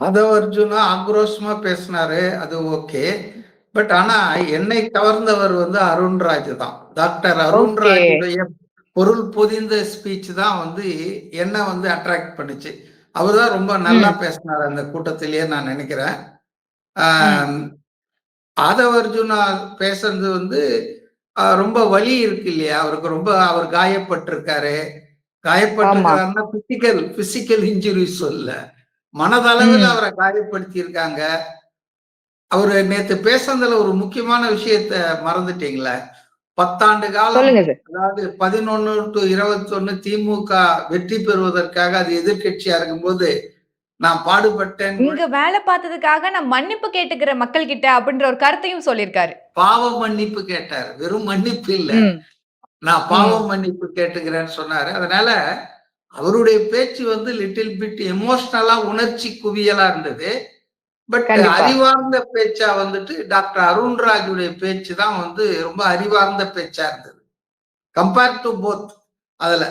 ஆதவ் அர்ஜுனா ஆக்ரோஷமா பேசினாரு. அது ஓகே. பட் ஆனா என்னை கவர்ந்தவர் வந்து அருண்ராஜ் தான். Doctor okay. அருண்ராஜுடைய பொருள் பொதிந்த ஸ்பீச் தான் வந்து என்ன வந்து அட்ராக்ட் பண்ணுச்சு. அவர் தான் ரொம்ப நல்லா ம். பேசினார் அந்த கூட்டத்திலேயே நான் நினைக்கிறேன். ம். ஆம், ஆதவ் அர்ஜுனா பேசுறது வந்து ரொம்ப வலி இருக்கு இல்லையா? அவருக்கு ரொம்ப அவர் காயப்பட்டிருக்காரு. ஆமா. காயப்பட்டிருக்கிறாருன்னா பிசிக்கல் இன்ஜுரிஸ் சொல்ல. மனதளவுல ம். அவரை காயப்படுத்தி இருக்காங்க. அவரு நேத்து பேசுனதுல ஒரு முக்கியமான விஷயத்த மறந்துட்டீங்களே. 10 ஆண்டு காலம், சொல்லுங்க சார். அதாவது 11 டூ 21 திமுக வெற்றி பெறுவதற்காக அது எதிர்க்கட்சியா இருக்கும்போது, நான் பாடுபட்டேன். இங்க வேலை பார்த்ததுக்காக நான் மன்னிப்பு கேட்டுக்கிறேன் மக்கள் கிட்ட அப்படின்ற ஒரு கருத்தையும் சொல்லியிருக்காரு. பாவ மன்னிப்பு கேட்டார். வெறும் மன்னிப்பு இல்ல. ம். நான் பாவ ம். மன்னிப்பு கேட்டுக்கிறேன்னு சொன்னாரு. அதனால அவருடைய பேச்சு வந்து லிட்டில் பிட் எமோஷனலா உணர்ச்சி குவியலா இருந்தது. பட் கண்டிப்பா. அறிவார்ந்த பேச்சா வந்துட்டு டாக்டர் அருண்ராஜுடைய பேச்சு தான் வந்து ரொம்ப அறிவார்ந்த பேச்சா இருந்தது. கம்பேர் டு போத் அதுல.